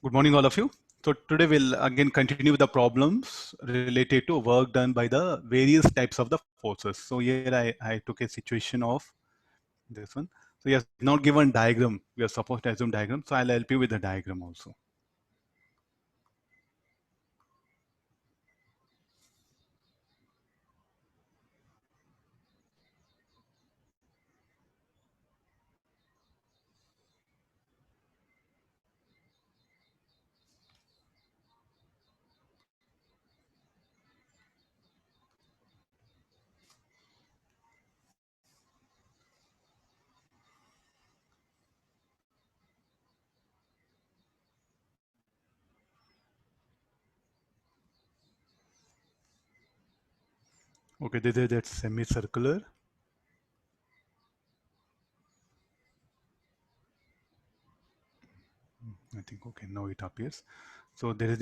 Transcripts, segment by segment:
Good morning, all of you. So today we'll again continue with the problems related to work done by the various types of the forces. So here I took a situation of this one. So he has not given diagram. We are supposed to assume diagram. So I'll help you with the diagram also. Okay, this is that semicircular. I think, okay, now it appears. So there is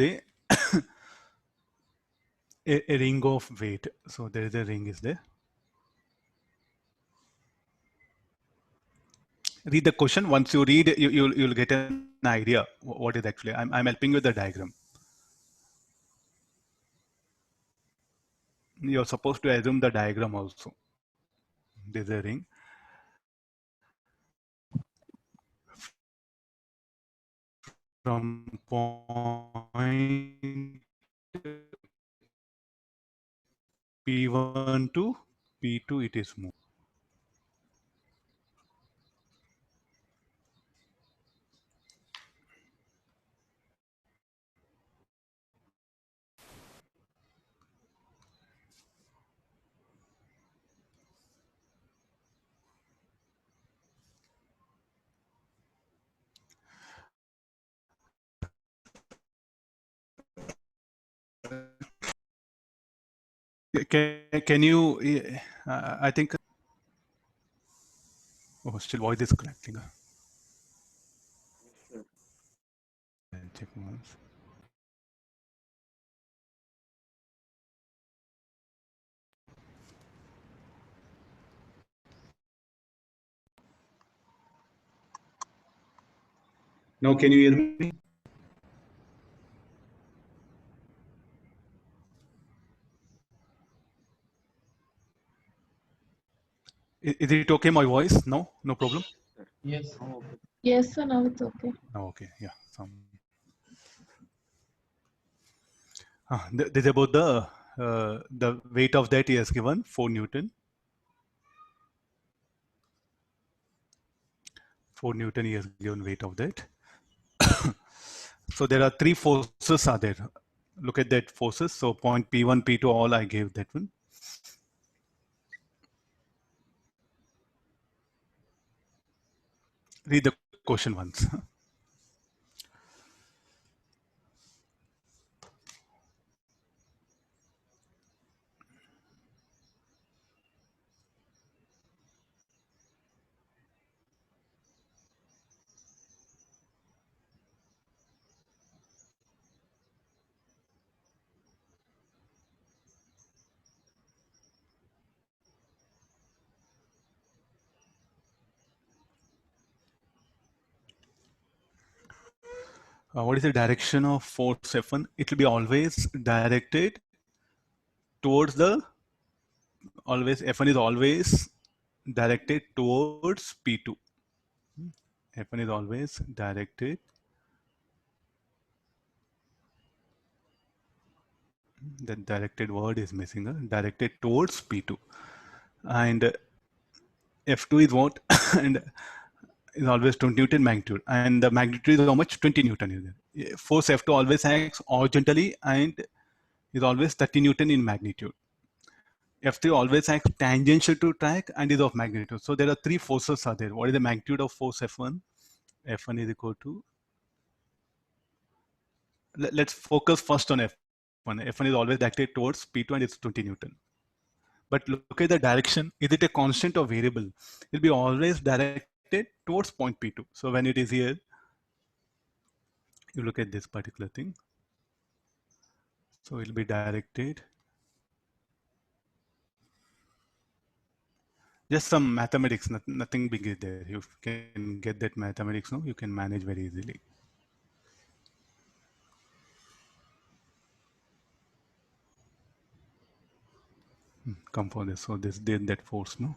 a ring of weight. So there is a ring is there. Read the question. Once you read, you'll get an idea what is actually. I'm helping you with the diagram. You're supposed to assume the diagram also. There's a ring. From point P1 to P2, it is moved. Can you, I think, oh, still voice is connecting. Check once. Now, can you hear me? Is it okay, my voice? No? No problem? Yes. Yes, sir. Now it's okay. Oh, okay, yeah. This is about the weight of that he has given, 4 Newton. 4 Newton he has given weight of that. So there are 3 forces are there. Look at that forces. So point P1, P2, all I gave that one. Read the question once. What is the direction of force F1? It will be always directed towards the, always, F1 is always directed towards P2. F1 is always directed, the directed word is missing, directed towards P2. And F2 is what? And is always 20 Newton magnitude. And the magnitude is how much? 20 Newton is there. Force F2 always acts horizontally and is always 30 Newton in magnitude. F3 always acts tangential to track and is of magnitude. So there are 3 forces are there. What is the magnitude of force F1? F1 is equal to, let's focus first on F1. F1 is always directed towards P2 and it's 20 Newton. But look at the direction. Is it a constant or variable? It will be always directed towards point P2. So when it is here, you look at this particular thing. So it will be directed. Just some mathematics, nothing big is there. You can get that mathematics now, you can manage very easily. come for this. So this did that force, no?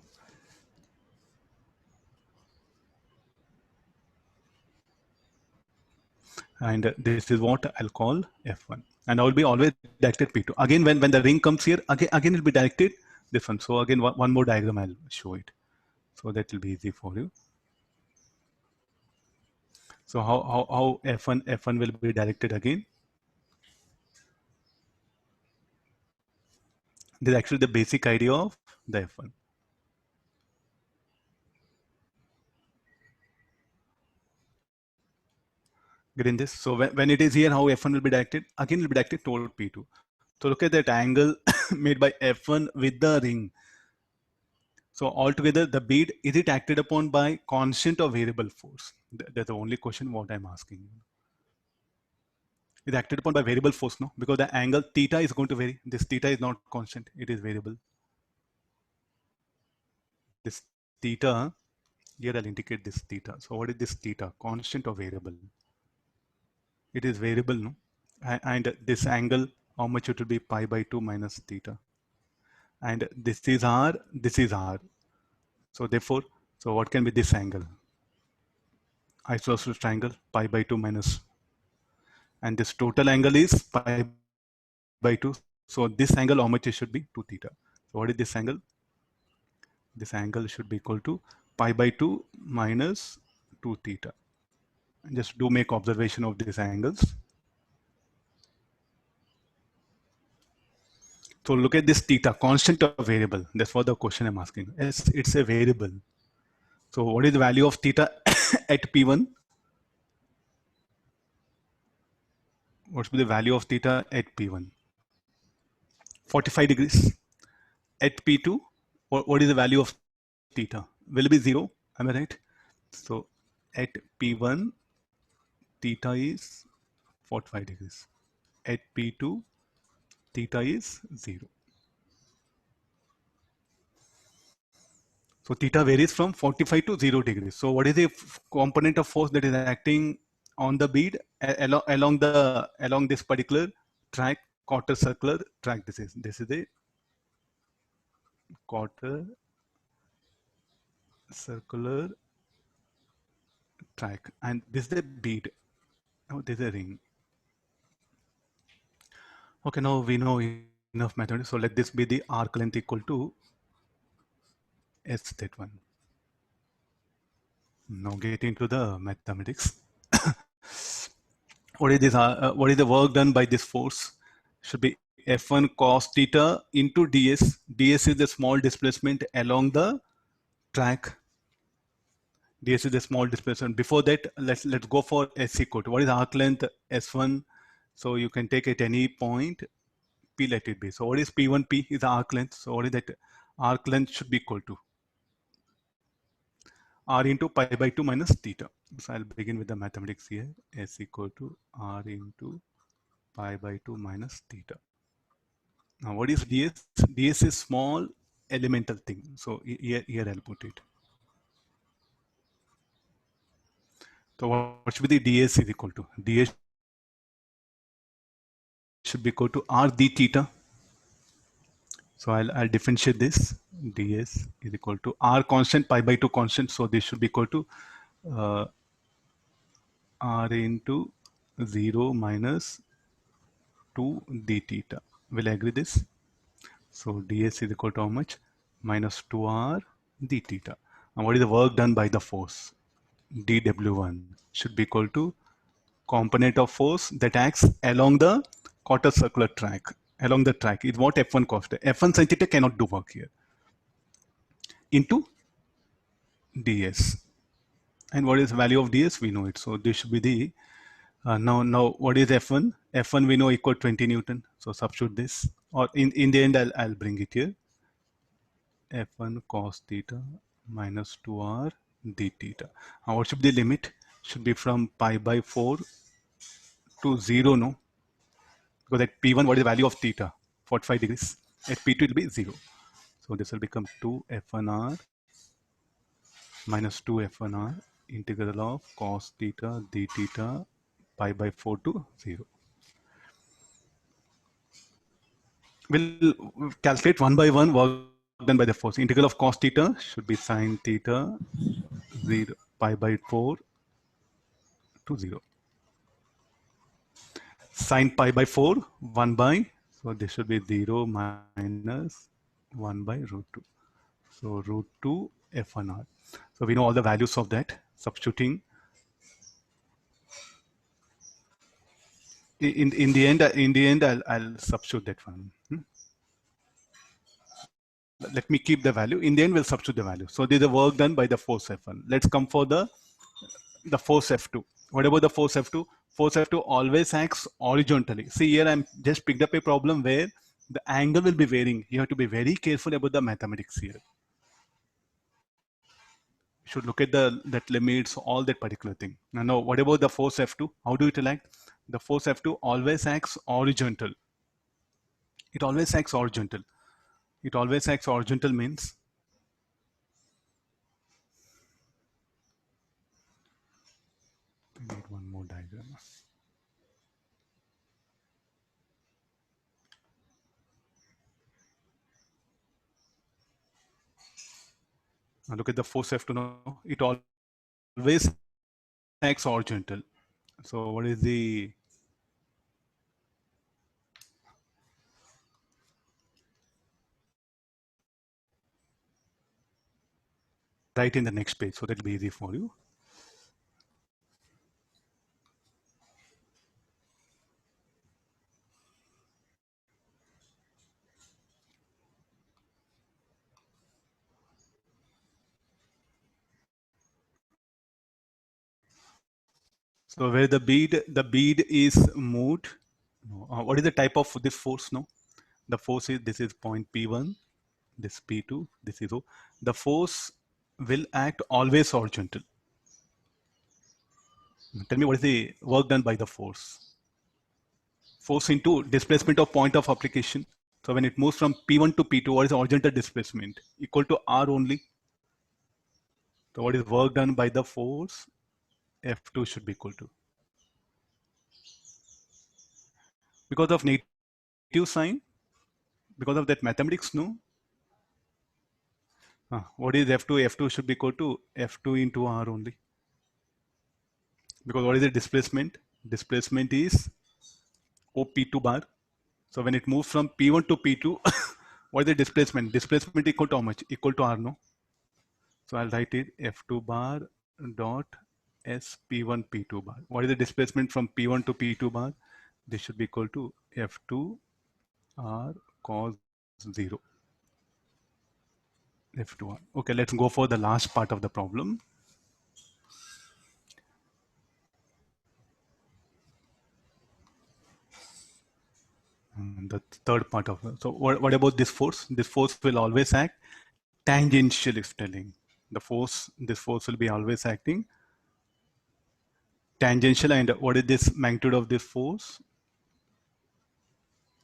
And this is what I'll call F1. And I will be always directed P2. Again, when the ring comes here, again it'll be directed this one. So again, one more diagram I'll show it. So that will be easy for you. So how F1 will be directed again? This is actually the basic idea of the F1. Getting this? So when it is here, how F1 will be directed? Again, it will be directed toward P2. So look at that angle made by F1 with the ring. So altogether, the bead, is it acted upon by constant or variable force? That's the only question what I'm asking. Is acted upon by variable force, no? Because the angle theta is going to vary. This theta is not constant, it is variable. This theta, here I'll indicate this theta. So what is this theta? Constant or variable? It is variable, no? And this angle, how much it will be? Pi by 2 minus theta. And this is R, this is R. So therefore, so what can be this angle? Isosceles triangle, pi by 2 minus. And this total angle is pi by 2. So this angle, how much it should be? 2 theta. So what is this angle? This angle should be equal to pi by 2 minus 2 theta. And just do make observation of these angles. So look at this theta, constant or variable. That's what the question I'm asking. Yes, it's a variable. So what is the value of theta at P1? What's the value of theta at P1? 45 degrees. At P2, what is the value of theta? Will it be 0? Am I right? So at P1, theta is 45 degrees. At P2, theta is 0. So theta varies from 45 to 0 degrees. So what is the component of force that is acting on the bead along this particular track, quarter circular track? This is the quarter circular track, and this is the bead. Oh, this is a ring. Okay, now we know enough mathematics. So let this be the arc length equal to S that one. Now get into the mathematics. What is this? What is the work done by this force? Should be F1 cos theta into ds. ds is the small displacement along the track. ds is the small displacement. Before that, let's go for S equal to what is arc length S1. So you can take at any point P, let it be. So what is P1? P is the arc length. So what is that? Arc length should be equal to R into pi by 2 minus theta. So I'll begin with the mathematics here. S equal to R into pi by 2 minus theta. Now what is ds? ds is small elemental thing. So here I'll put it. So what should be the ds is equal to? ds should be equal to R d theta. So I'll differentiate this. ds is equal to R constant, pi by 2 constant. So this should be equal to R into 0 minus 2 d theta. Will I agree this? So ds is equal to how much? Minus 2r d theta. And what is the work done by the force? dw1 should be equal to component of force that acts along the quarter circular track. Along the track is what F1 cost. F1 sin theta cannot do work here. Into ds. And what is the value of ds? We know it. So this should be the now what is F1? F1 we know equal 20 Newton. So substitute this, or in the end I'll bring it here. F1 cos theta minus 2r d theta. Now what should be the limit? Should be from pi by 4 to 0, no? Because at P1, what is the value of theta? 45 degrees. At P2, it will be 0. So this will become 2 F1r minus 2 F1r integral of cos theta d theta pi by 4 to 0. We'll calculate one by one work done by the force. Integral of cos theta should be sine theta 0 pi by 4 to 0. Sine pi by 4, 1 by, so this should be 0 minus 1 by root 2. So root 2 f1r. So we know all the values of that. Substituting in the end I'll substitute that one. Let me keep the value. In the end, we'll substitute the value. So this is the work done by the force F1. Let's come for the force F2. What about the force F2? Force F2 always acts horizontally. See here, I'm just picked up a problem where the angle will be varying. You have to be very careful about the mathematics here. You should look at that limits, all that particular thing. Now, what about the force F2? How do it act? The force F2 always acts horizontal. It always acts horizontal. It always acts horizontal means we need one more diagram. Now look at the force F2 now. It always acts horizontal. So what is the write in the next page so that it'll be easy for you. So where the bead is moved. What is the type of this force now? The force is this is point P1, this P2, this is O. The force will act always horizontal. Tell me what is the work done by the force? Force into displacement of point of application. So when it moves from P1 to P2, what is the horizontal displacement? Equal to R only. So what is work done by the force? F2 should be equal to. Because of negative sign, because of that mathematics, no? What is F2? F2 should be equal to F2 into R only. Because what is the displacement? Displacement is OP2 bar. So when it moves from P1 to P2, what is the displacement? Displacement equal to how much? Equal to R, no? So I'll write it F2 bar dot S P1 P2 bar. What is the displacement from P1 to P2 bar? This should be equal to F2 R cos 0. F2R. Okay, let's go for the last part of the problem. The third part of it. So what about this force? This force will always act tangential if telling. This force will be always acting tangential. And what is this magnitude of this force?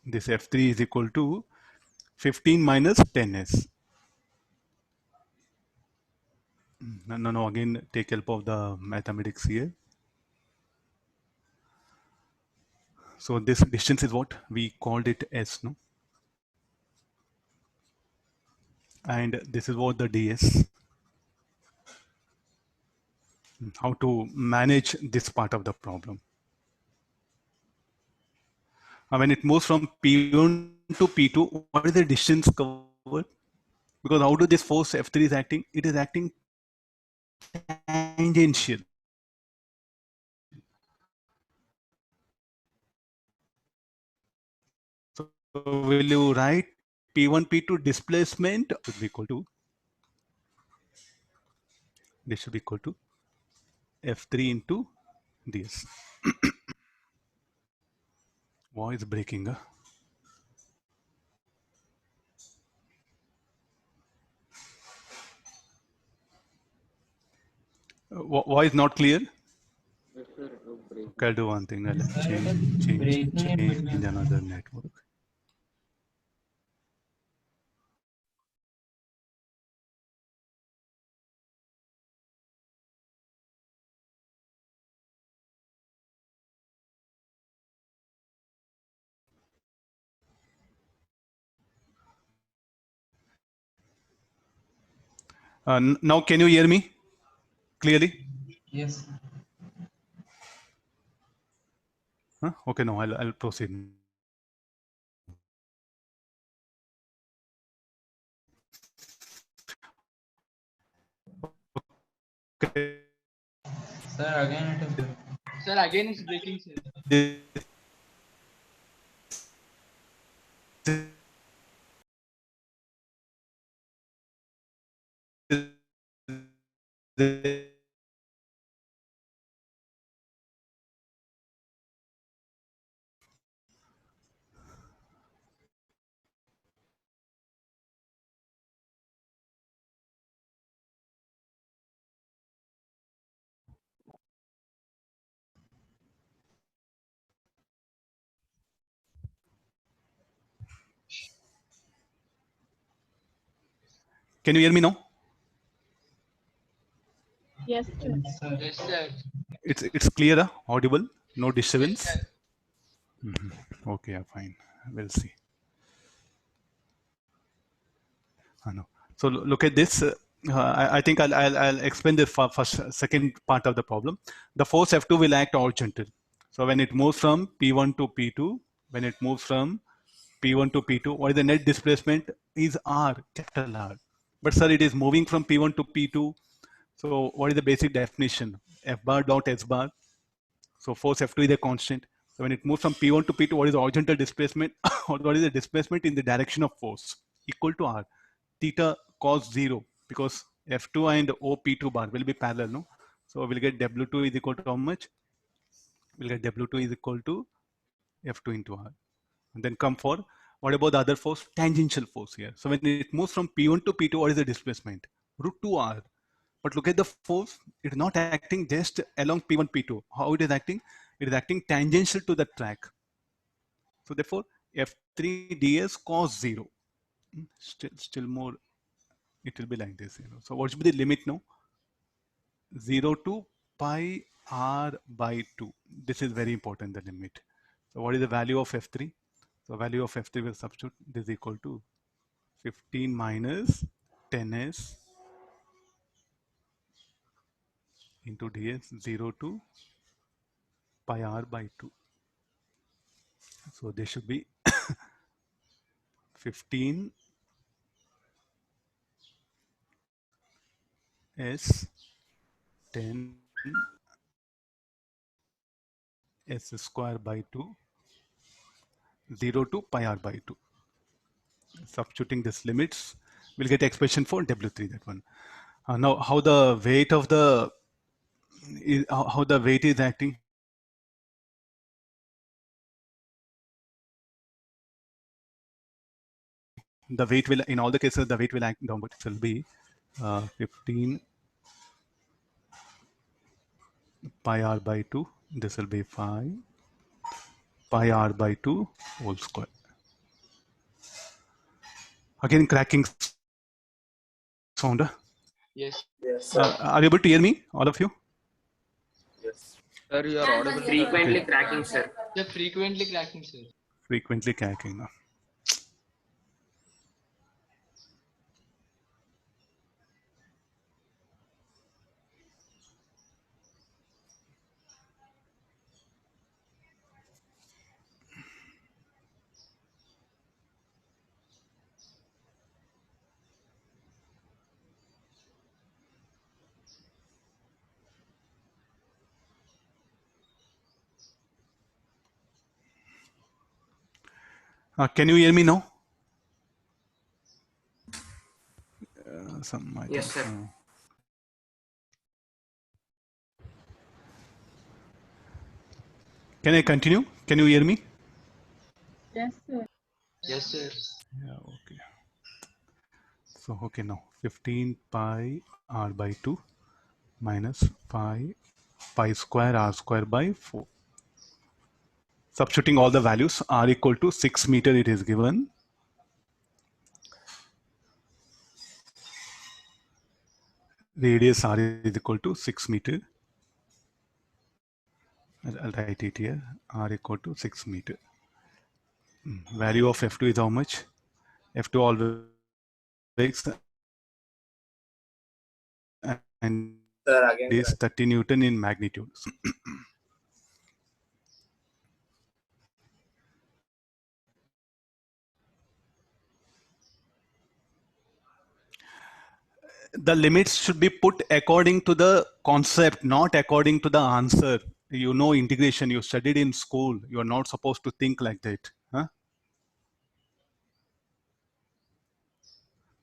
This F3 is equal to 15 minus 10s. No, again, take help of the mathematics here. So this distance is what we called it S, no? And this is what the ds. How to manage this part of the problem. When it moves from P1 to P2, what is the distance covered? Because how do this force F3 is acting? It is acting tangential. So will you write P1, P2 displacement should be equal to, this should be equal to F3 into ds. Voice breaking. Why is not clear? Okay, I'll do one thing. I'll change another network. Now, can you hear me clearly? Yes. Huh? Okay, no, I'll proceed. Okay. Sir, again it is breaking. Sir, again it's breaking, sir. Can you hear me now? Yes, sir. Yes, sir. Yes, sir. It's clear, audible, no Yes, disturbance. sir. Okay, yeah, fine. We'll see. No. So look at this. I think I'll explain the first, second part of the problem. The force F2 will act horizontal. So when it moves from P1 to P2, when it moves from P1 to P2, what is the net displacement is R, capital R. But sir, it is moving from P1 to P2. So what is the basic definition? F bar dot S bar. So force F2 is a constant. So when it moves from P1 to P2, what is the horizontal displacement? Or what is the displacement in the direction of force? Equal to R. Theta cos 0, because F2 and OP2 bar will be parallel, no? So we'll get W2 is equal to how much? We'll get W2 is equal to F2 into R. And then come for, what about the other force? Tangential force here. So when it moves from P1 to P2, what is the displacement? Root 2R. But look at the force, it is not acting just along P1, P2. How it is acting? It is acting tangential to the track. So therefore, F3 ds cos 0. Still more, it will be like this. So what should be the limit now? 0 to pi r by 2. This is very important, the limit. So what is the value of F3? So value of F3 will substitute, this is equal to 15 minus 10s into ds, 0 to pi r by 2. So this should be 15 s 10 s square by 2, 0 to pi r by 2. Substituting this limits, we'll get expression for W3, that one. Now, how the weight of the, how the weight is acting? The weight will, in all the cases, the weight will act downward. It will be 15 pi r by 2. This will be 5 pi r by 2 whole square. Again, cracking sound. Yes. Are you able to hear me, all of you? Sir, you are audible. Frequently Okay. cracking, sir. They're frequently cracking, sir. Frequently cracking. Can you hear me now? I Yes, think, sir. Can I continue? Can you hear me? Yes, sir. Yes, sir. Yeah, okay. So, okay, now 15 pi r by 2 minus 5 pi square r square by 4. Substituting all the values, r equal to 6 meter, it is given. Radius r is equal to 6 meter. I'll write it here, r equal to 6 meter. Value of F2 is how much? F2 always and Sir, again. is 30 Newton in magnitude. The limits should be put according to the concept, not according to the answer. You know integration, you studied in school. You are not supposed to think like that. Huh?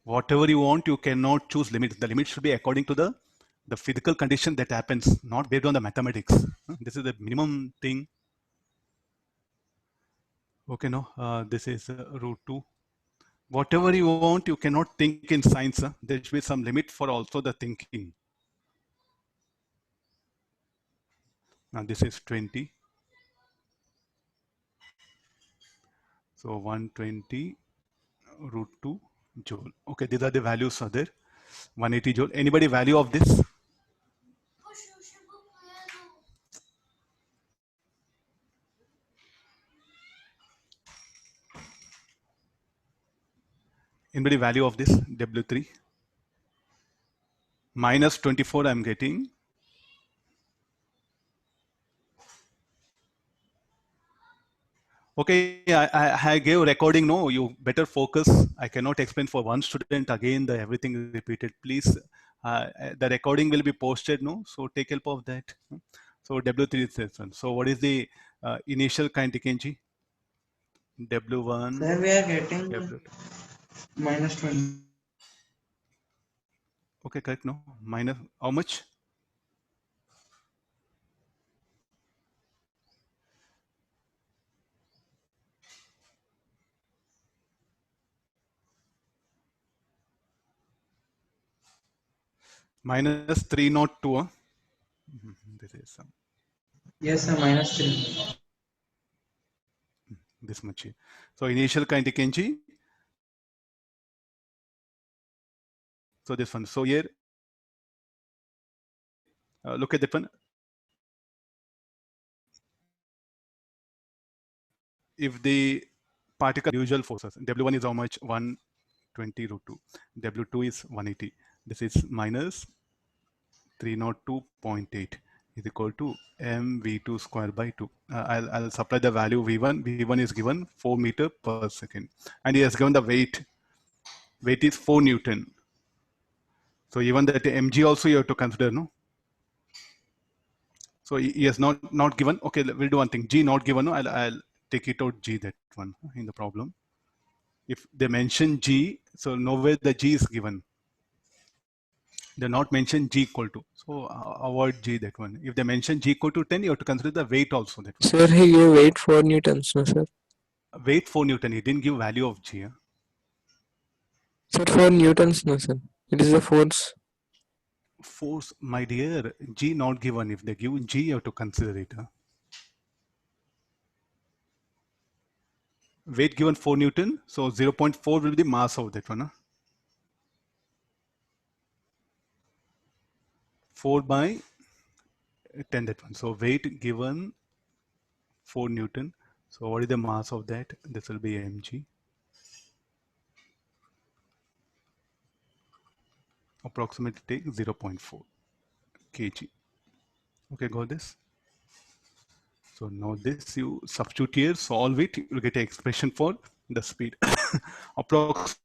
Whatever you want, you cannot choose limits. The limit should be according to the physical condition that happens, not based on the mathematics. Huh? This is the minimum thing. Okay, no, this is root 2. Whatever you want, you cannot think in science. Huh? There should be some limit for also the thinking. Now this is 20. So 120 root 2 joule. Okay, these are the values are there. 180 joule. Anybody value of this? Anybody value of this? W3? Minus 24 I'm getting. Okay, I gave recording. No, you better focus. I cannot explain for one student again the everything repeated. Please, the recording will be posted. No, so take help of that. So W3 is this one. So what is the initial kinetic energy? W1. Sir, we are getting W2. minus 20. Okay, correct. No, minus how much? Minus 302. Huh? This is some. Yes, sir, minus 3. This much here. So initial kinetic energy. So this one. So here, look at that one. If the particle usual forces, W1 is how much? 120 root 2. W2 is 180. This is minus 302.8 is equal to mv2 square by 2. I'll supply the value v1. V1 is given 4 meter per second. And he has given the weight. Weight is 4 Newton. So even that mg also you have to consider, no? So he has not given. Okay, we'll do one thing. G not given. No, I'll take it out G, that one in the problem. If they mention G, so nowhere the G is given. They not mention G equal to. So avoid G, that one. If they mention G equal to 10, you have to consider the weight also, that one. Sir, he gave weight 4 newtons, no sir? Weight 4 Newton. He didn't give value of G. Huh? Sir, 4 newtons, no sir. It is the force. Force, my dear, G not given. If they give G, you have to consider it. Huh? Weight given 4 Newton. So 0.4 will be the mass of that one. Huh? 4 by 10, that one. So weight given 4 Newton. So what is the mass of that? This will be mg. Approximately take 0.4 kg. Okay, got this? So now this you substitute here, solve it, you will get an expression for the speed. Approximately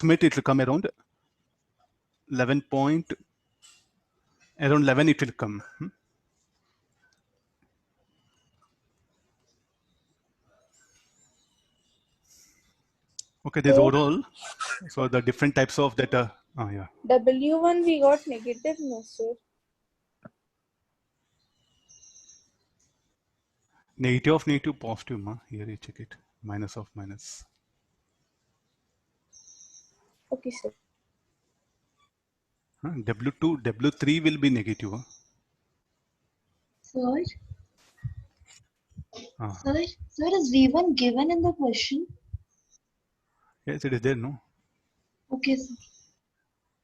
it will come around 11 point, around 11 it will come. Okay, this overall. So the different types of data. Yeah. W1 we got negative, no sir. Negative of negative, positive. Here you check it. Minus of minus. Okay, sir. W2, W3 will be negative. Sir, Uh, sir, is V1 given in the question? yes, it is there, no? Okay, sir.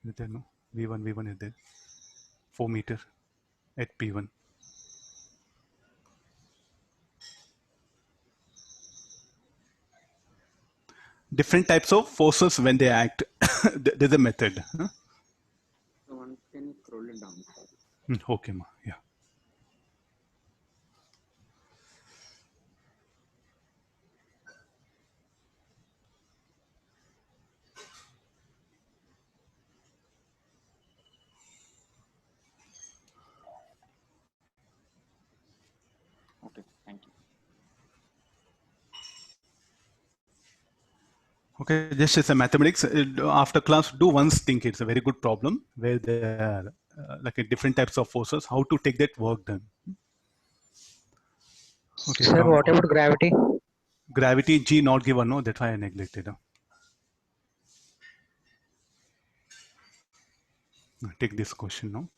Is there, no? V1 is there. 4 meter at P1. different types of forces when they act. There's a method. Huh? So once can you scroll it down? Okay, ma. Yeah. Okay, thank you. Okay, just as a mathematics, after class, do once think it's a very good problem where there are like different types of forces, how to take that work done. Okay, Sir, what about gravity? gravity G not given, no, that's why I neglected. Take this question now.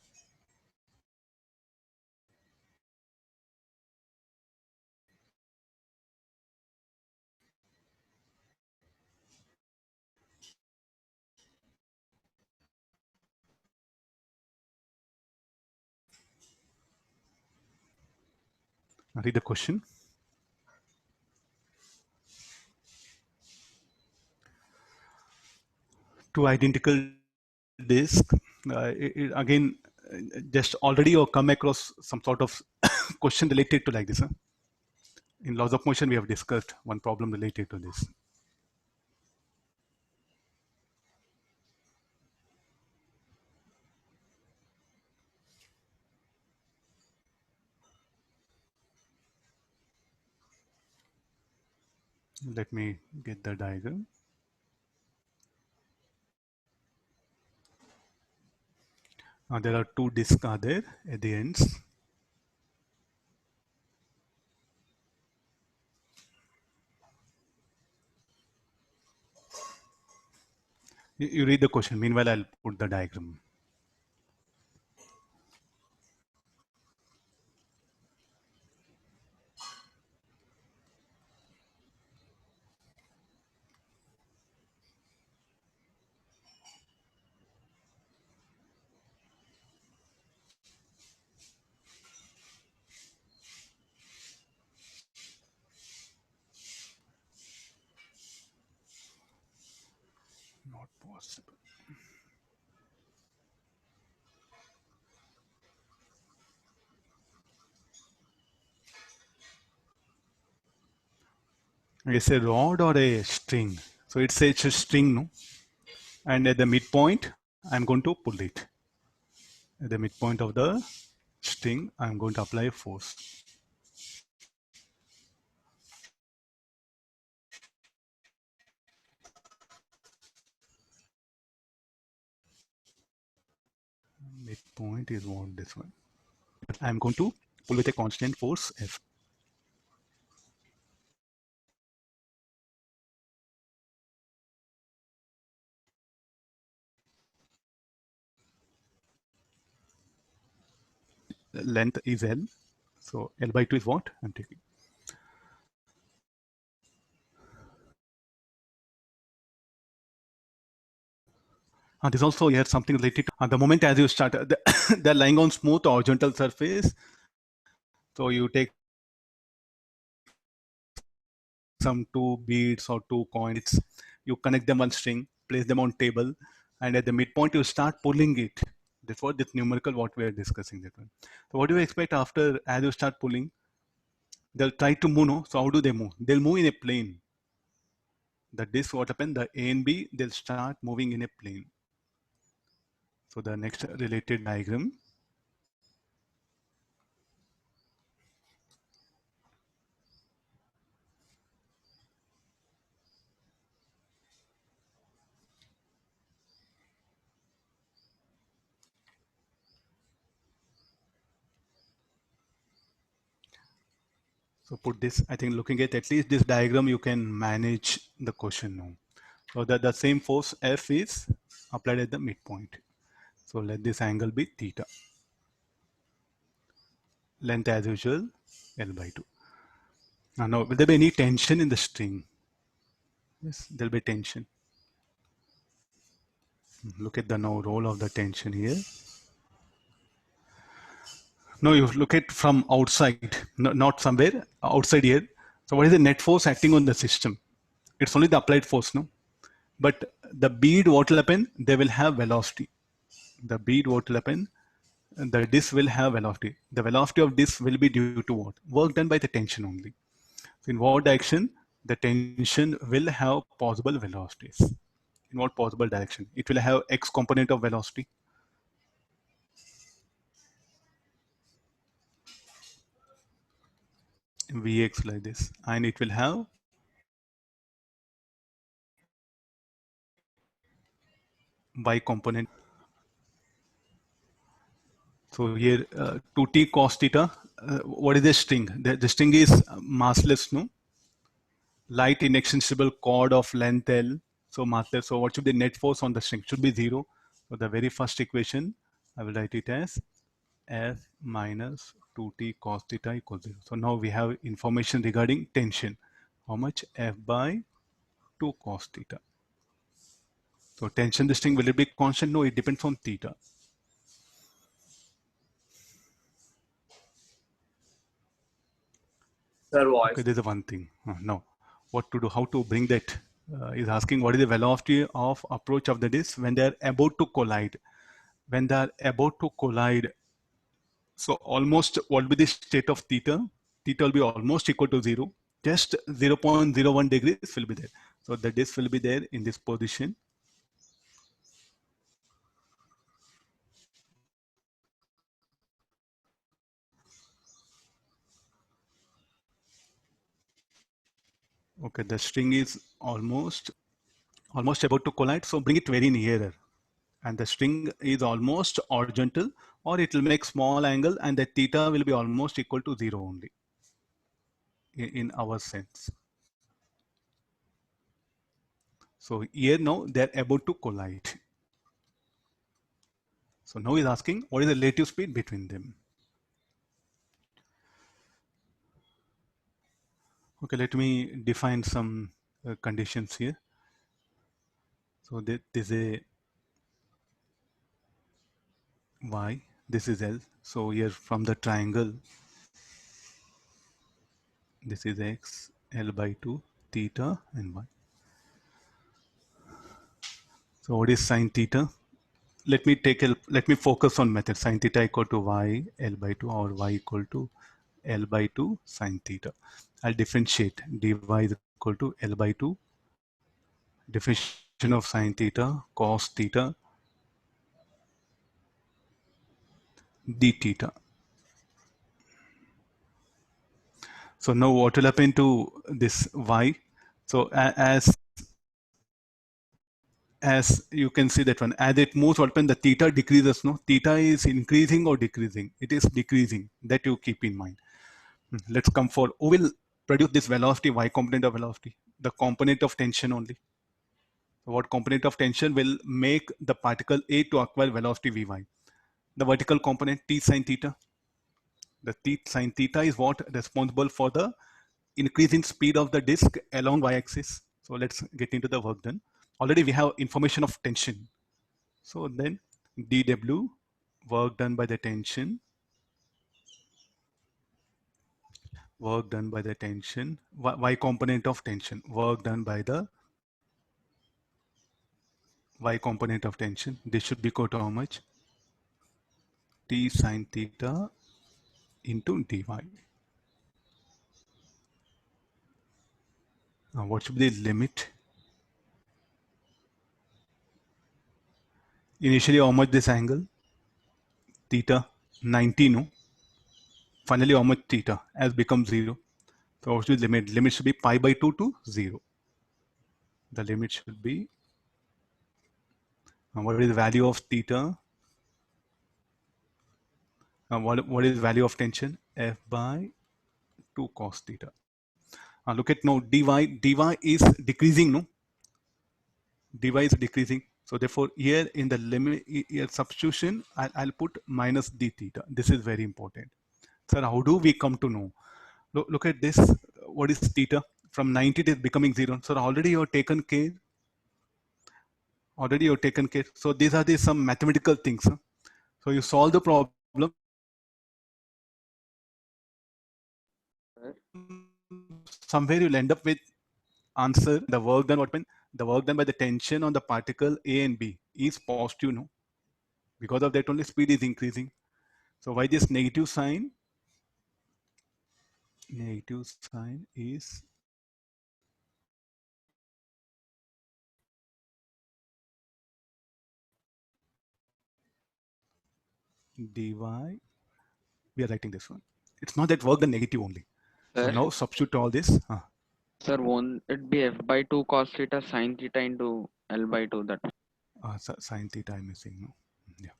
Read the question. Two identical disks. Again, just already you come across some sort of question related to like this. Huh? In laws of motion, we have discussed one problem related to this. Let me get the diagram. There are two disks are there at the ends. You read the question. Meanwhile, I'll put the diagram. Not possible. It's a rod or a string. So it's a string, no? And at the midpoint, I'm going to pull it. At the midpoint of the string, I'm going to apply force. Midpoint is what this one. I'm going to pull with a constant force F. Length is L. So L by 2 is what I'm taking. This also here something related to the moment as you start, they're lying on smooth horizontal surface. So you take some two beads or two coins, you connect them on string, place them on table, and at the midpoint you start pulling it. That's what this numerical what we are discussing. That one. So what do you expect after as you start pulling? They'll try to move. No? So how do they move? They'll move in a plane. The disk what happened? The A and B they'll start moving in a plane. So the next related diagram. So put this, I think looking at least this diagram, you can manage the question now. So that the same force F is applied at the midpoint. So let this angle be theta. Length as usual, L by 2. Now, will there be any tension in the string? Yes, there'll be tension. Look at the now role of the tension here. No, you look at from outside, not somewhere outside here. So what is the net force acting on the system? It's only the applied force, no? But the bead, what will happen? They will have velocity. The bead, what will happen? The disc will have velocity. The velocity of disc will be due to what? Work done by the tension only. So in what direction? The tension will have possible velocities. In what possible direction? It will have x component of velocity. Vx like this, and it will have y component. So here 2t cos theta, what is the string? The string is massless, no? Light inextensible chord of length L, so massless. So what should be the net force on the string? Should be 0. So the very first equation, I will write it as F minus 2t cos theta equals 0. So now we have information regarding tension. How much? F by 2 cos theta. So tension, this thing, will it be constant? No, it depends on theta. Sir, voice. Okay, there's a one thing. Now, what to do? How to bring that? Is asking what is the velocity of approach of the disk when they are about to collide. When they are about to collide, so almost what will be the state of theta? Theta will be almost equal to 0. Just 0.01 degrees will be there. So the disk will be there in this position. Okay, the string is almost about to collide. So bring it very nearer. And the string is almost horizontal, or it will make small angle, and the theta will be almost equal to 0 only in our sense. So here now they're about to collide. So now he's asking what is the relative speed between them. Okay, let me define some conditions here. So this is a y, this is L. So here from the triangle, this is x, L by 2, theta and y. So what is sine theta? Let me focus on method. Sine theta equal to y L by 2, or y equal to L by 2 sine theta. I'll differentiate. Dy is equal to L by 2. Differentiation of sine theta, cos theta, d theta. So now what will happen to this y? So as you can see that one, as it moves, what happens? The theta decreases. No, theta is increasing or decreasing? It is decreasing. That you keep in mind. Let's come for who will produce this velocity, y component of velocity? The component of tension only. So what component of tension will make the particle A to acquire velocity vy? The vertical component t sine theta. The t sine theta is what responsible for the increase in speed of the disk along y-axis. So let's get into the work done. Already we have information of tension. So then dw, work done by the tension, work done by the tension, y component of tension, work done by the y component of tension. This should be equal to how much? T sine theta into dy. Now what should be the limit? Initially, how much this angle? Theta 90, no? Finally, how much theta has become 0? So what should be the limit? Limit should be pi by 2 to 0. The limit should be, what is the value of theta? What is the value of tension? F by 2 cos theta. Look at now, dy is decreasing, no? Dy is decreasing. So therefore, here in the limit, here substitution, I'll put minus d theta. This is very important. Sir, how do we come to know? Look at this. What is theta? From 90 it is becoming 0. So already you have taken care. Already you have taken care. So these are some mathematical things. Huh? So you solve the problem. Sir, Somewhere you'll end up with answer, the work done, what mean the work done by the tension on the particle A and B is positive, no? Because of that only speed is increasing. So why this negative sign? Negative sign is dy. We are writing this one. It's not that work done negative only. So Sir, now substitute all this. sir, won't it be f by 2 cos theta sin theta into L by 2 that? Sine theta I'm missing, no? Yeah.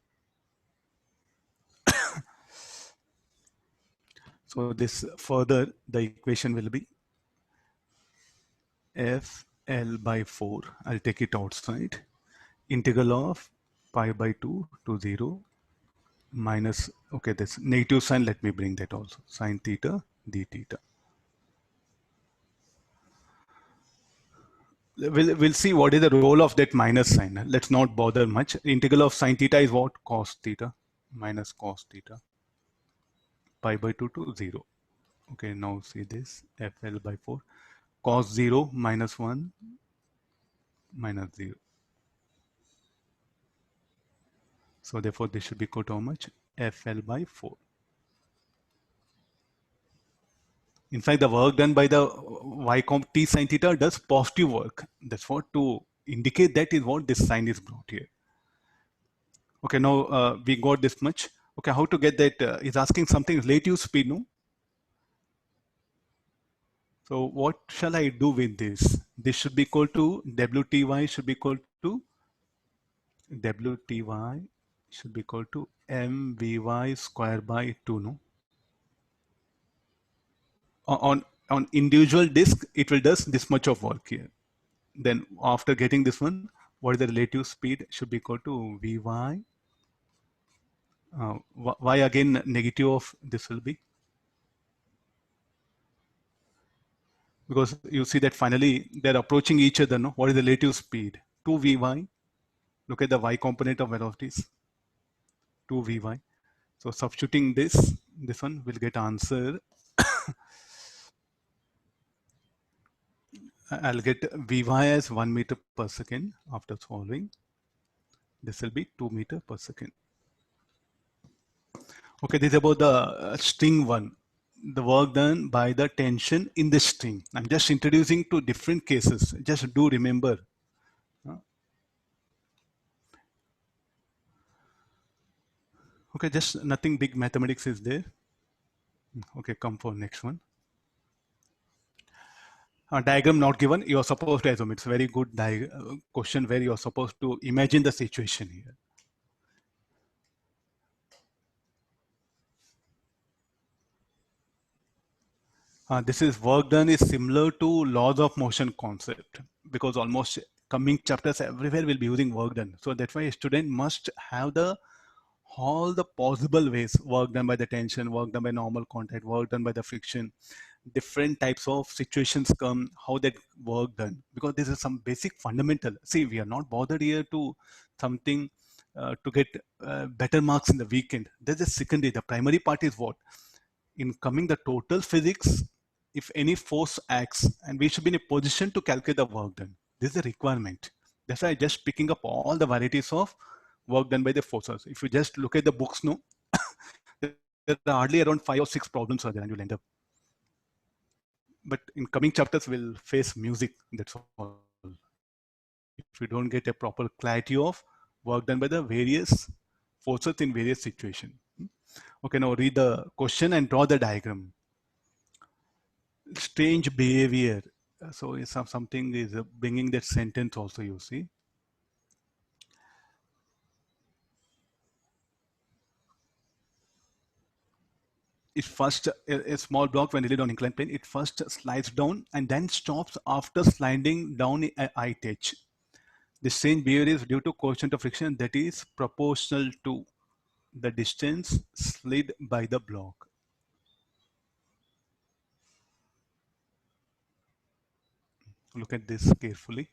So this further the equation will be f L by 4. I'll take it outside. Integral of pi by 2 to 0 minus, okay, this negative sign, let me bring that also, sine theta d theta. We'll see what is the role of that minus sign. Let's not bother much. Integral of sine theta is what? Cos theta minus cos theta. Pi by 2 to 0. Okay, now see this FL by 4. Cos 0 minus 1 minus 0. So therefore this should be equal to how much? FL by 4. In fact, the work done by the y comp t sine theta does positive work. That's what to indicate that is what this sign is brought here. Okay, now we got this much. Okay, how to get that? Is asking something relative speed, no? So what shall I do with this? This should be equal to WTY should be equal to WTY should be equal to MVY square by 2, no? On individual disk, it will does this much of work here. Then after getting this one, what is the relative speed should be equal to Vy. Y again negative of this will be, because you see that finally they're approaching each other, no? What is the relative speed? 2 Vy. Look at the y component of velocities. 2 Vy. So substituting this one will get answer. I'll get Vy as 1 meter per second after solving. This will be 2 meter per second. Okay, this is about the string one. The work done by the tension in the string. I'm just introducing to different cases. Just do remember. Okay, just nothing big mathematics is there. Okay, come for next one. Diagram not given, you are supposed to assume. It's a very good question where you are supposed to imagine the situation here. This is work done is similar to laws of motion concept, because almost coming chapters everywhere will be using work done. So that's why a student must have the all the possible ways, work done by the tension, work done by normal contact, work done by the friction, different types of situations come, how that work done, because this is some basic fundamental. See, we are not bothered here to something to get better marks in the weekend. That's the secondary. The primary part is what? In coming the total physics, if any force acts, and we should be in a position to calculate the work done. This is a requirement. That's why I just picking up all the varieties of work done by the forces. If you just look at the books, no, there are hardly around 5 or 6 problems are there, and you'll end up. But in coming chapters, we'll face music. That's all. If you don't get a proper clarity of work done by the various forces in various situations. Okay, now read the question and draw the diagram. Strange behavior. So it's something is bringing that sentence also, you see. It first, a small block when laid on inclined plane, it first slides down and then stops after sliding down a height h. The strange behavior is due to coefficient of friction that is proportional to the distance slid by the block. Look at this carefully.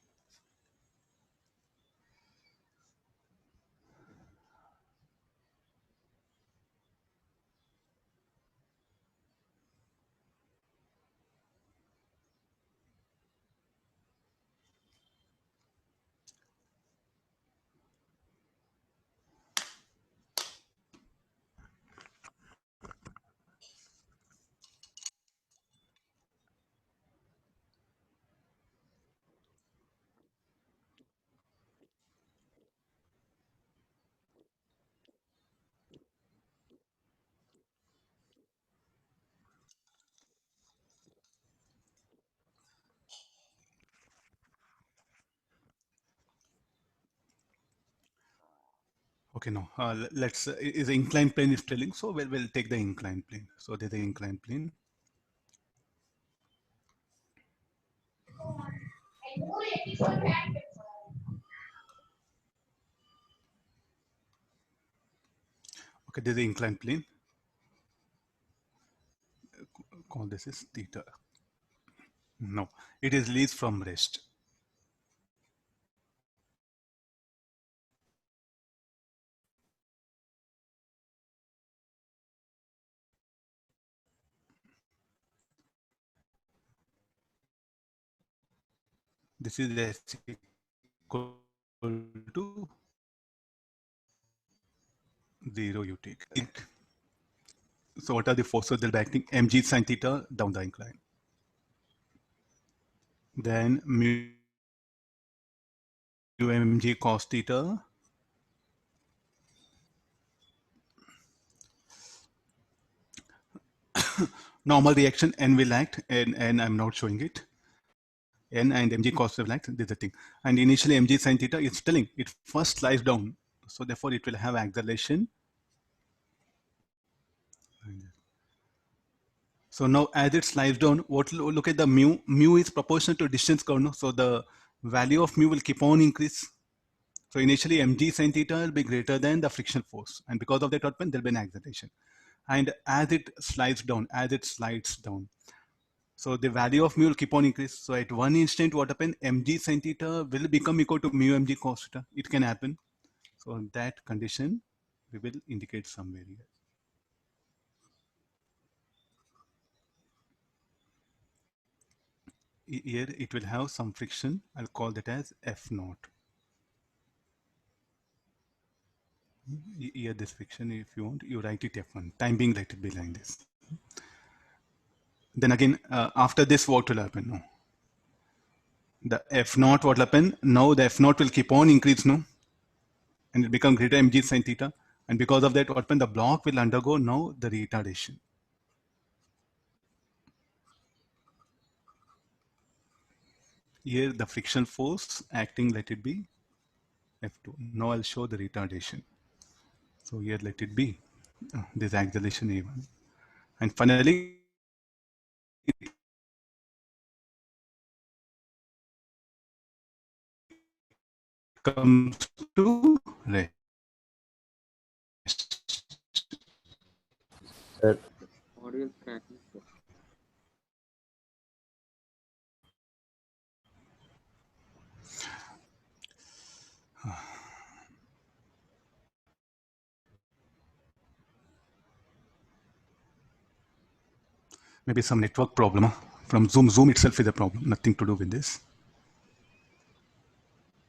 Okay, no. Let's is the inclined plane is telling, so we'll take the inclined plane. So there's the inclined plane. Okay, there's the inclined plane. Call this is theta. No, it is released from rest. This is S equal to 0 you take. So what are the forces that are acting? Mg sine theta down the incline. Then mu mg cos theta normal reaction n will act and I'm not showing it. N and mg cos will act, this is the thing. And initially mg sine theta is telling it first slides down. So therefore it will have acceleration. So now as it slides down, what look at the mu. Mu is proportional to distance curve. No? So the value of mu will keep on increase. So initially mg sine theta will be greater than the frictional force. And because of that what happens, there will be an acceleration. And as it slides down, so the value of mu will keep on increase. So at one instant, what happens? Mg sin theta will become equal to mu mg cos theta. It can happen. So in that condition, we will indicate somewhere here. Here it will have some friction. I'll call that as F naught. Here this friction, if you want, you write it F1. Time being, let it be like this. Then again, after this, what will happen? No. The F naught, what will happen? Now the F naught will keep on increase, no? And it become greater mg sin theta. And because of that, what happen? The block will undergo now the retardation. Here the friction force acting, let it be F2. Now I'll show the retardation. So here let it be this acceleration A1. And finally, it comes to rest. Audio is cracking, sir. Maybe some network problem from Zoom. Zoom itself is a problem, nothing to do with this.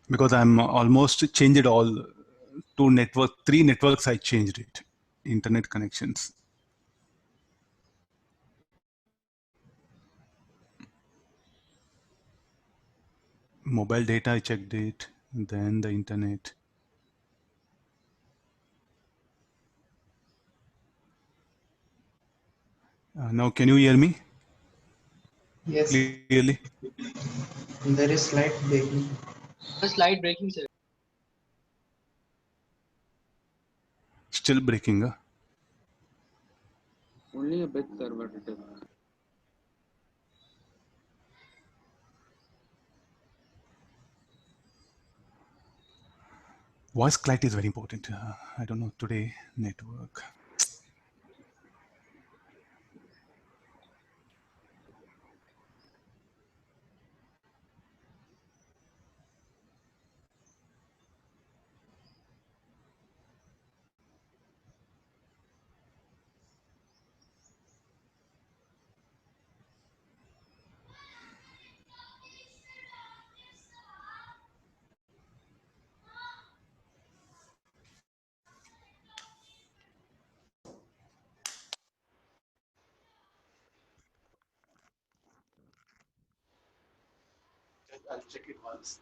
Because I'm almost changed all three networks I changed it, internet connections. Mobile data I checked it, then the internet. Now can you hear me Yes, clearly? there is slight breaking. A slight breaking, sir. Still breaking. Only a bit, sir, but it is. Voice clarity is very important. I don't know today network. I'll check it once.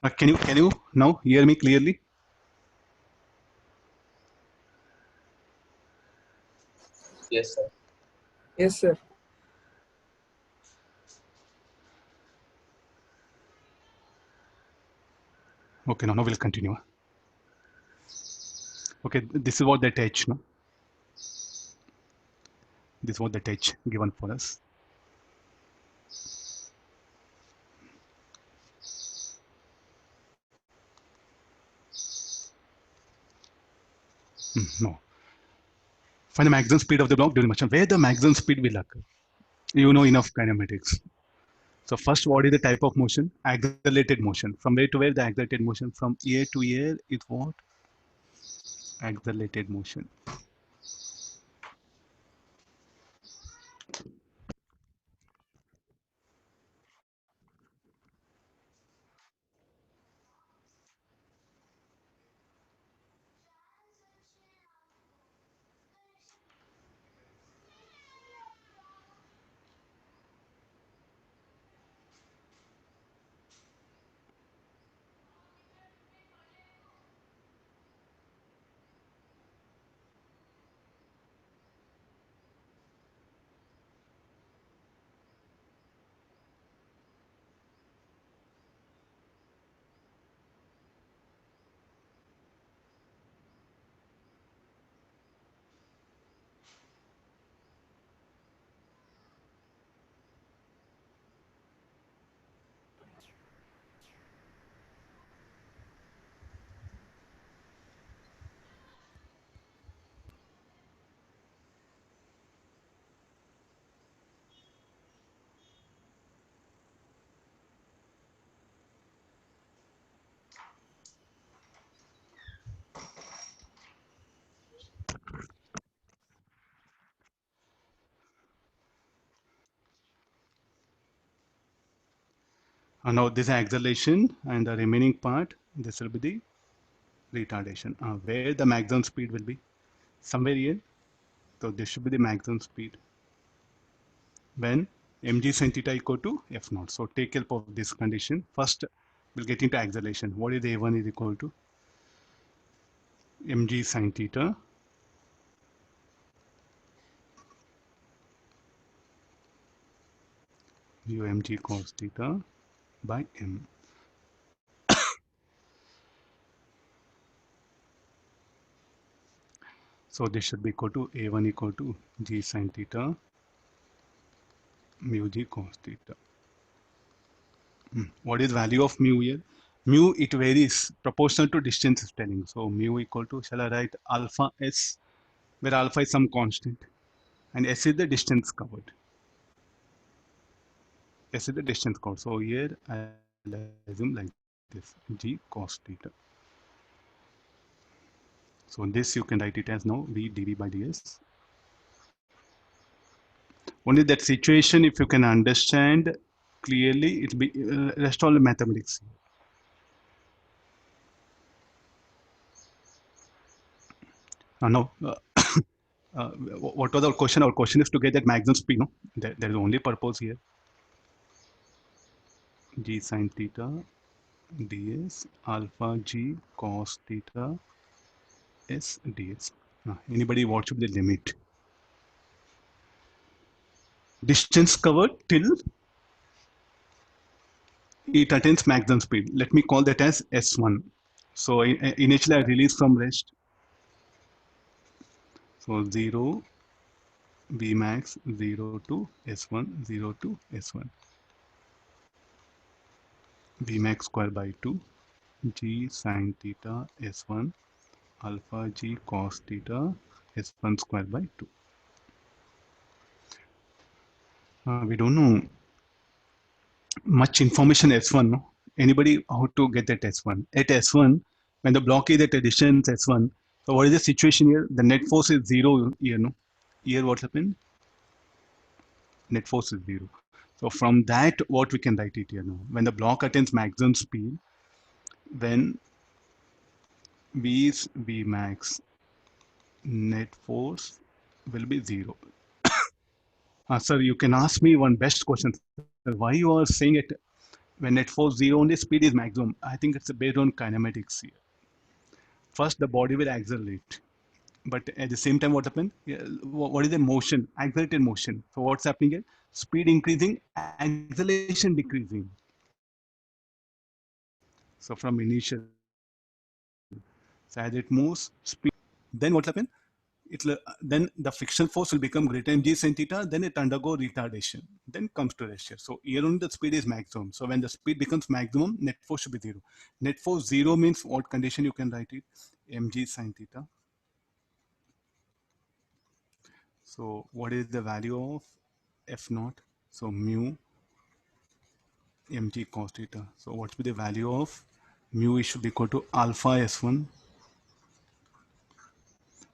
Can you now hear me clearly? Yes, sir. Yes, sir. Okay, now we'll continue. Okay, this is what they teach, no? This is what they teach given for us. No. Find the maximum speed of the block during motion. Where the maximum speed will occur? You know enough kinematics. So first, what is the type of motion? Accelerated motion. From where to where the accelerated motion? From here to here is what? Accelerated motion. Now this is acceleration, and the remaining part, this will be the retardation. Where the maximum speed will be? Somewhere here. So this should be the maximum speed when mg sin theta equal to f naught. So take help of this condition. First, we'll get into acceleration. What is a1 is equal to? Mg sin theta mu mg cos theta by m. So this should be equal to a1 equal to g sin theta mu g cos theta. What is value of mu here? Mu, it varies proportional to distance is telling. So mu equal to, shall I write alpha s, where alpha is some constant and s is the distance covered. S is the distance covered. So here I'll assume like this, g cos theta. So this you can write it as now v dv by ds. Only that situation, if you can understand clearly, it'll be rest all the mathematics. Now, what was our question? Our question is to get that maximum speed. No, there is only purpose here. G sin theta ds alpha g cos theta s ds. Anybody, what should be the limit? Distance covered till it attains maximum speed. Let me call that as S1. So initially I release from rest. So 0 Vmax 0 to S1, 0 to S1. Vmax square by 2 G sin theta S1 alpha G cos theta S1 square by 2. We don't know much information S1. No? Anybody how to get that S1? At S1, when the block is at a distance S1, so what is the situation here? The net force is 0 here. No? Here what happened? Net force is 0. So from that, what we can write it here now? When the block attains maximum speed, when V is V max, net force will be 0. Sir, you can ask me one best question. Why you are saying at When net force 0 only, speed is maximum. I think it's based on kinematics here. First, the body will accelerate. But at the same time, what happened? Yeah, what is the motion? Accelerated motion. So what's happening here? Speed increasing, acceleration decreasing. So from initial, so as it moves, speed. Then what happen? Then the frictional force will become greater mg sin theta. Then it undergo retardation. Then comes to rest here. So here only the speed is maximum. So when the speed becomes maximum, net force should be 0. Net force 0 means what condition you can write it? Mg sin theta. So what is the value of F naught? So mu mg cos theta. So what will be the value of mu? It should be equal to alpha S1.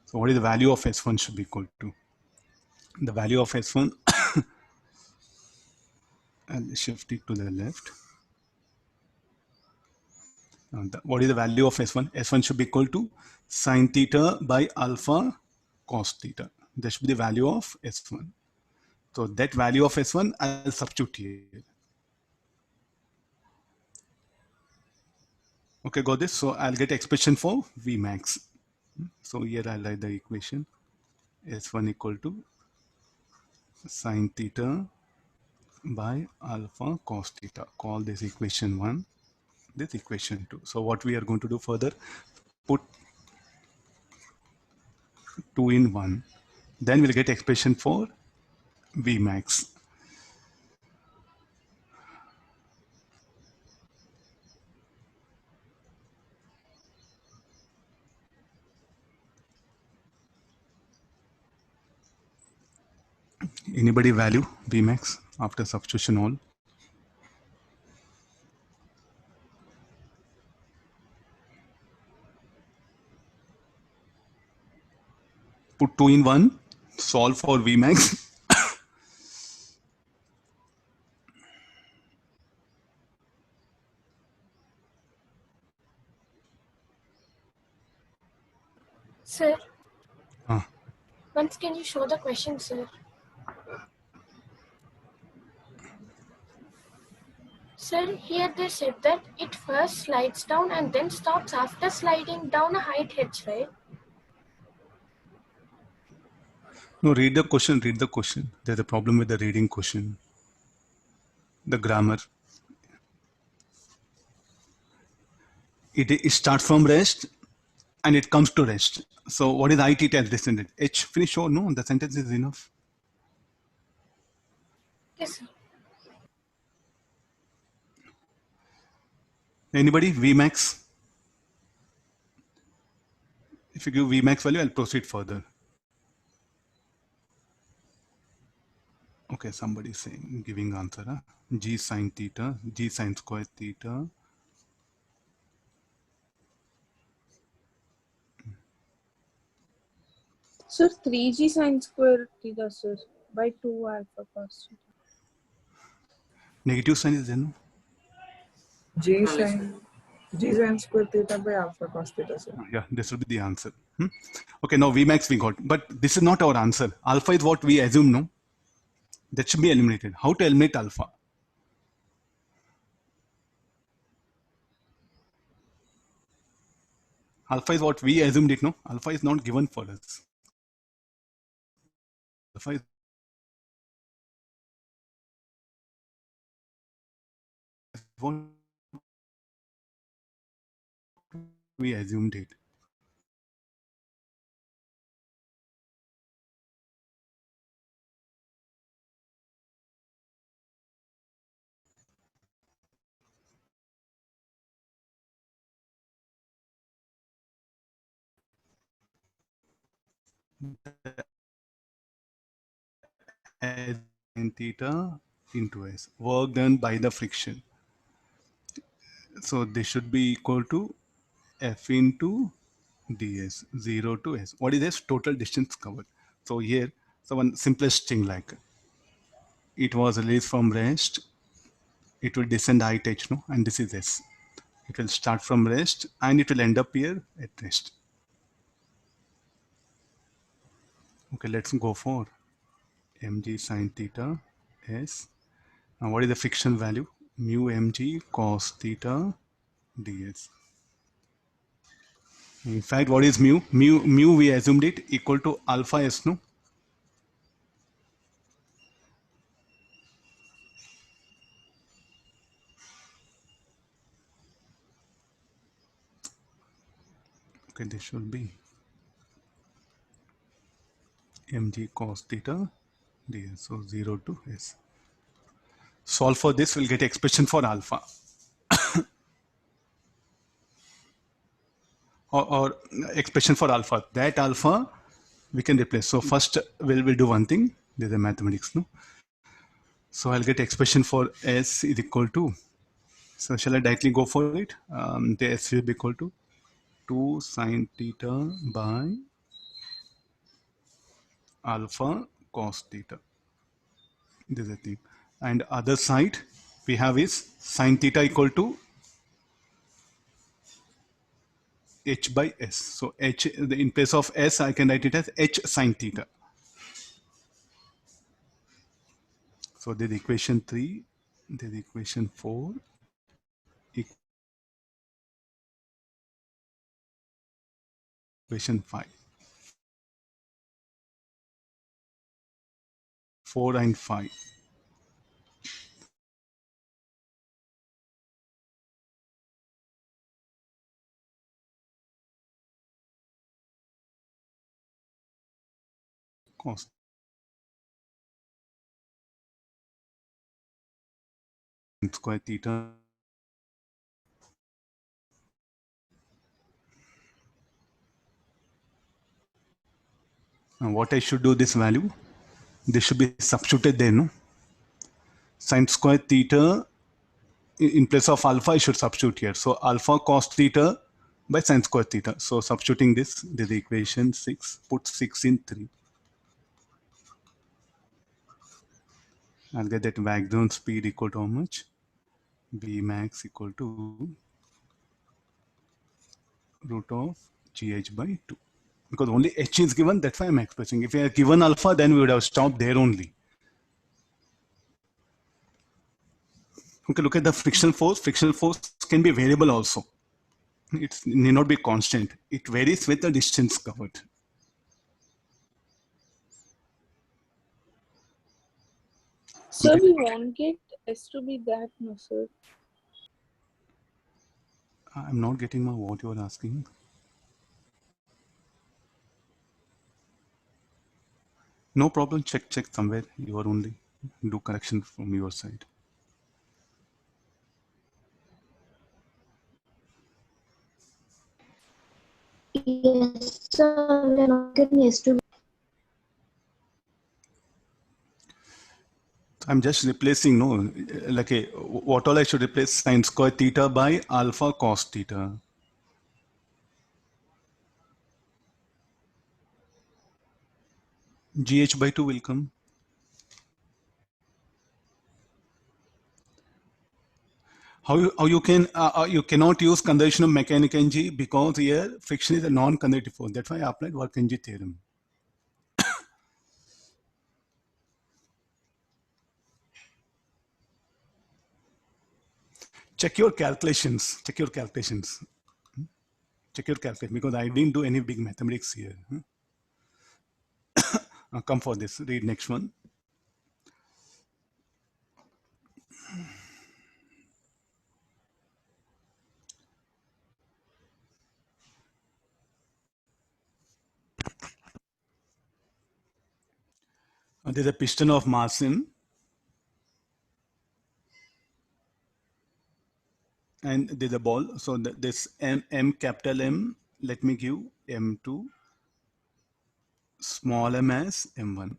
So what is the value of S1 should be equal to? The value of S1, I'll shift it to the left. What is the value of S1? S1 should be equal to sine theta by alpha cos theta. That should be the value of S1. So that value of S1, I'll substitute here. Okay, got this? So I'll get expression for Vmax. So here I'll write the equation. S1 equal to sine theta by alpha cos theta. Call this equation 1, this equation 2. So what we are going to do further, put 2 in 1. Then we'll get expression for Vmax. Anybody value Vmax after substitution all? Put 2 in 1, solve for Vmax. Sir, Ah, once can you show the question, sir? Sir, here they said that it first slides down and then stops after sliding down a height h, right? no, read the question, read the question. There's a problem with the reading question. The grammar. It starts from rest and it comes to rest. So what is IT as descended? H finish or no? The sentence is enough. Yes, sir. Anybody? Vmax? If you give Vmax value, I'll proceed further. Okay, somebody is saying, giving answer. Huh? G sine theta, G sine square theta. Sir, 3g sine square theta, sir, by 2 alpha cos theta. Negative sign is there, no? G sine square theta by alpha cos theta, sir. Yeah, this will be the answer. Okay, now Vmax we got, but this is not our answer. Alpha is what we assume, no? That should be eliminated. How to eliminate alpha? Alpha is what we assumed it, no? Alpha is not given for us. Alpha is what we assumed it. As in theta into S. Work done by the friction. So this should be equal to F into ds, 0 to S. What is this? Total distance covered. So here, so one simplest thing like it was released from rest, it will descend height h, no? And this is S. It will start from rest and it will end up here at rest. Okay, let's go for mg sine theta S. Now what is the friction value? mu mg cos theta ds. In fact, what is mu? Mu we assumed it equal to alpha s, no? Okay, this should be mg cos theta ds. So 0 to s. Solve for this, we'll get expression for alpha. or expression for alpha. That alpha we can replace. So first we'll do one thing. There's a mathematics, no? So I'll get expression for s is equal to. So shall I directly go for it? The s will be equal to 2 sine theta by alpha cos theta. This is the thing. And other side we have is sine theta equal to h by s. So h, in place of s, I can write it as h sine theta. So there's equation 3, there's equation 4, equation 5. 4 and 5. Cos square theta. Now what I should do this value? This should be substituted there, no? Sine square theta, in place of alpha, I should substitute here. So alpha cos theta by sine square theta. So substituting this, the equation 6, put 6 in 3. I'll get that background speed equal to how much? B max equal to root of gh by 2. Because only h is given, that's why I'm expressing. If we had given alpha, then we would have stopped there only. Okay, look at the frictional force. Frictional force can be variable also. It need not be constant. It varies with the distance covered. Sir, we won't get S to be that, no, sir. I'm not getting what you are asking. No problem. Check somewhere. You are only do correction from your side. Yes, sir. We're not getting S to. I'm just replacing, no, like what all I should replace? Sine square theta by alpha cos theta. GH by 2 will come. How you can you cannot use conservation of mechanic energy because here friction is a non-conductive force. That's why I applied work energy theorem. Check your calculations. Check your calculations. Check your calculation because I didn't do any big mathematics here. Come for this. Read next one. There's a piston of mass M, and there's a ball. So this M capital M, let me give M2, small m as M1.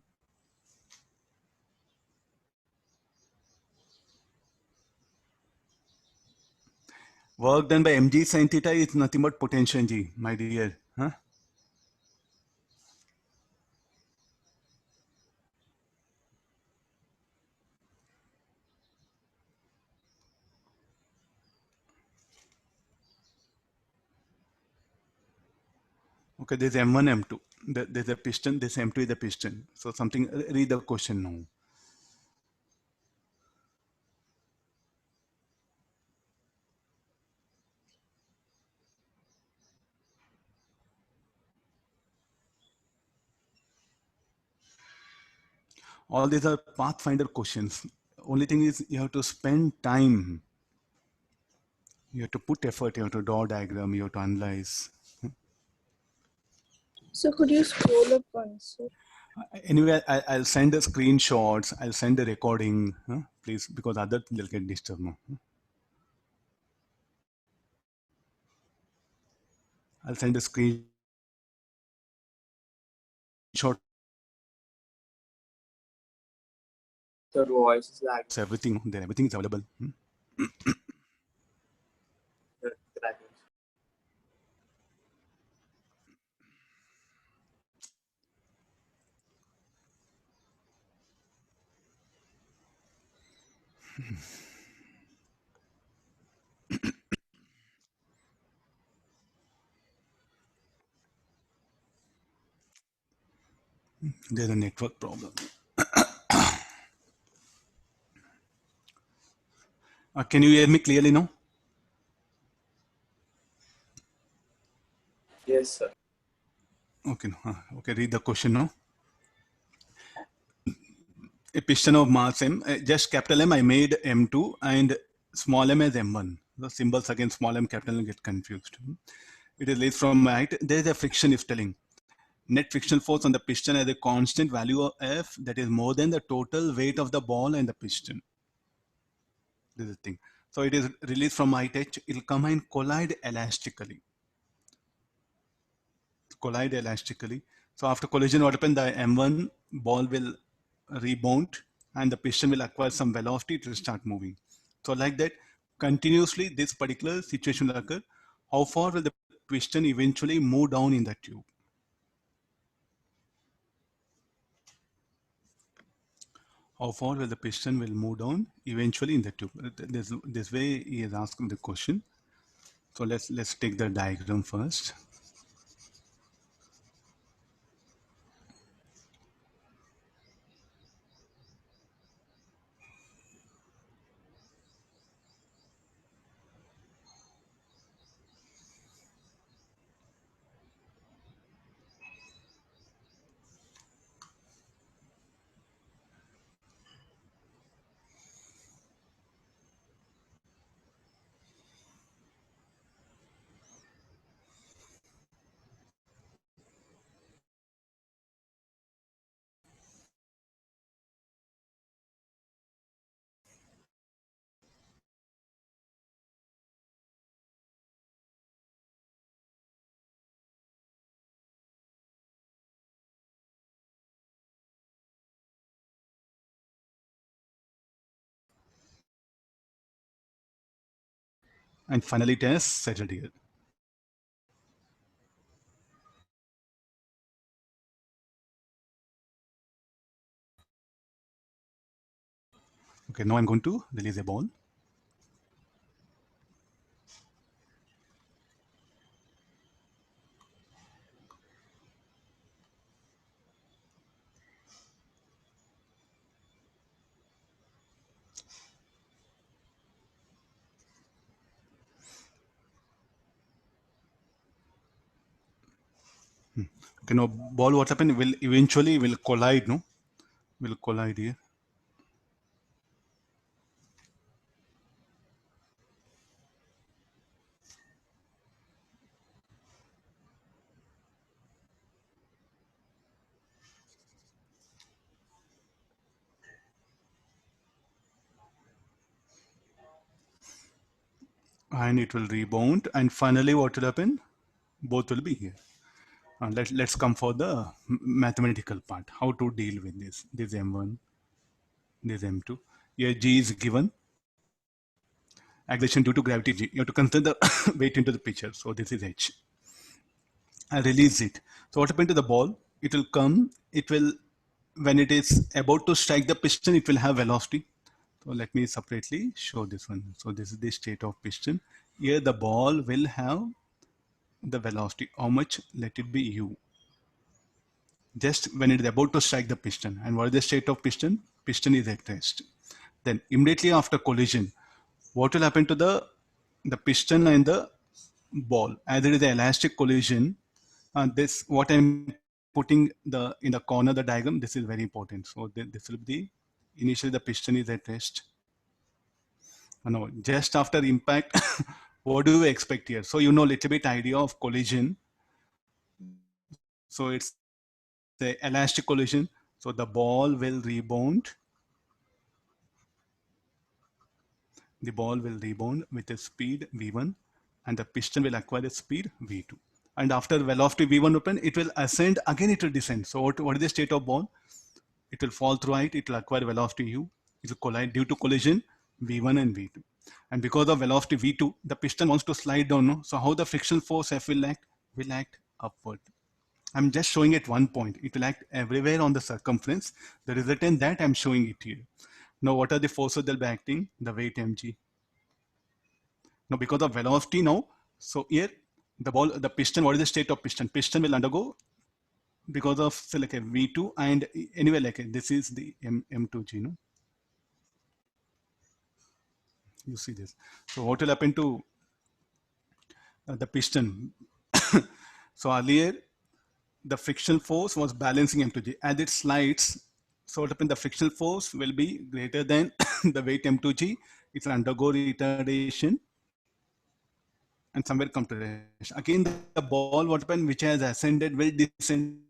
Work done by mg sin theta is nothing but potential g, my dear. Huh? Okay, there's M1, M2. There's a piston, this M2 is a piston. So something, read the question now. All these are Pathfinder questions. Only thing is you have to spend time. You have to put effort. You have to draw a diagram. You have to analyze. So could you scroll up once, sir? Anyway, I'll send the screenshots. I'll send the recording, please, because other they'll get disturbed. No? I'll send a screenshot. The voice is lagging. Everything there. Everything is available. There's a network problem. Can you hear me clearly now? Yes, sir. Okay. Okay. Read the question now. A piston of mass m, just capital M, I made M2 and small m as M1. The symbols again, small m, capital M get confused. It is released from height. There is a friction is telling. Net frictional force on the piston has a constant value of F that is more than the total weight of the ball and the piston. This is the thing. So it is released from height H. It will come and collide elastically. Collide elastically. So after collision, what happens? The M1 ball will rebound and the piston will acquire some velocity to start moving. So like that, continuously this particular situation will occur. How far will the piston eventually move down in the tube? How far will the piston will move down eventually in the tube? This way he is asking the question. So let's take the diagram first. And finally it has settled here. Okay, now I'm going to release a ball. Okay, now ball what happened will eventually will collide, no? Will collide here. And it will rebound and finally what will happen? Both will be here. Let's come for the mathematical part. How to deal with this? This M1, this M2. Here G is given. Acceleration due to gravity G. You have to consider the weight into the picture. So this is H. I release it. So what happened to the ball? It will come. It will, when it is about to strike the piston, it will have velocity. So let me separately show this one. So this is the state of piston. Here the ball will have the velocity. How much? Let it be U. Just when it is about to strike the piston. And what is the state of piston? Piston is at rest. Then immediately after collision, what will happen to the piston and the ball? As it is an elastic collision, this what I'm putting in the corner the diagram. This is very important. So this will be initially the piston is at rest. No, just after impact, what do you expect here? So you know a little bit idea of collision. So it's the elastic collision. So the ball will rebound. The ball will rebound with a speed v1 and the piston will acquire a speed v2. And after velocity v1 open, it will ascend, again it will descend. So what is the state of ball? It will fall through height, it will acquire velocity u. It will collide due to collision v1 and v2. And because of velocity v2, the piston wants to slide down. No? So how the friction force F will act? Will act upward. I'm just showing at one point. It will act everywhere on the circumference. The resultant that I'm showing it here. Now, what are the forces that will be acting? The weight mg. Now, because of velocity now, so here the piston, what is the state of piston? Piston will undergo because of say like a V2 and anyway like this is the M2G, no? You see this. So what will happen to the piston? So earlier, the frictional force was balancing M2G. As it slides, so what happened? The frictional force will be greater than the weight M2G. It will undergo retardation and somewhere come to rest. Again, the ball, what happened, which has ascended, will descend.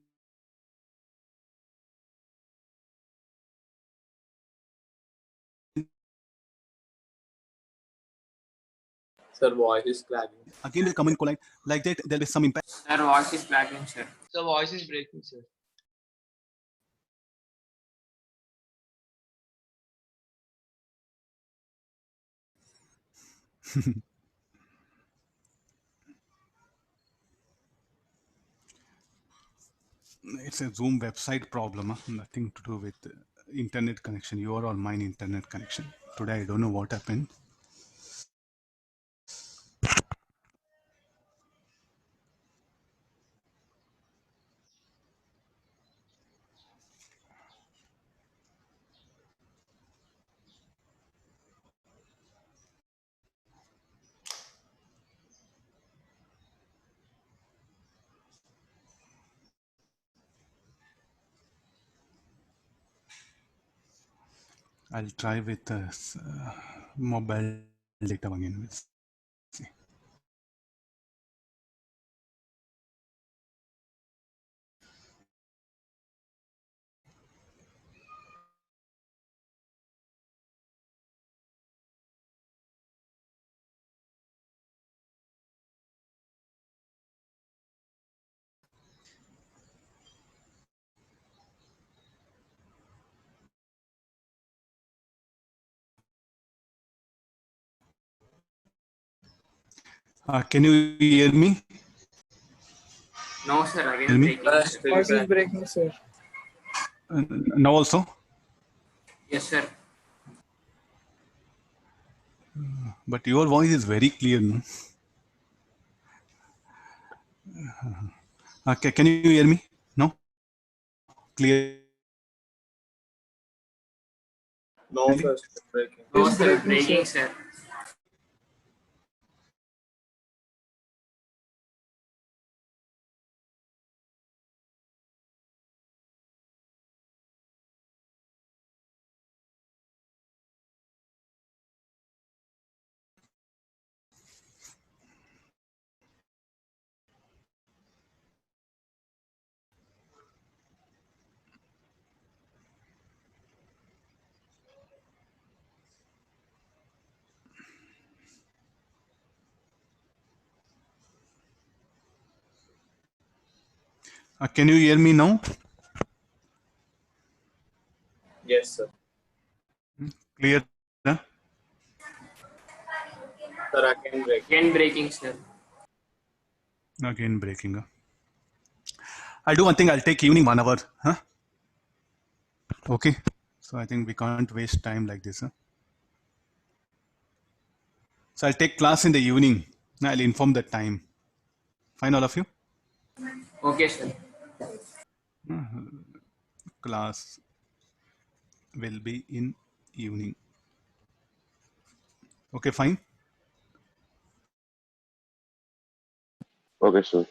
Sir, voice is lagging. Again, will come and collide. Like that, there is some impact. Sir, voice is lagging, sir. The voice is breaking, sir. It's a Zoom website problem, nothing to do with internet connection. Your or mine internet connection. Today, I don't know what happened. I'll try with mobile data again. We'll see. Can you hear me? No, sir, again Tell me. breaking. Sir, still Voice is breaking. breaking, sir. Now also? Yes, sir. But your voice is very clear. No? Okay, can you hear me? No? Clear? No, sir, still breaking. No, It's sir, breaking, breaking, sir. sir. Can you hear me now? Yes, sir. Clear? Huh? Sir, again breaking. Again breaking, sir. Again breaking. I'll do one thing. I'll take evening 1 hour. Huh? Okay. So I think we can't waste time like this. Huh? So I'll take class in the evening. I'll inform the time. Fine, all of you? Okay, sir. Class will be in evening. Okay, fine. Okay, sir.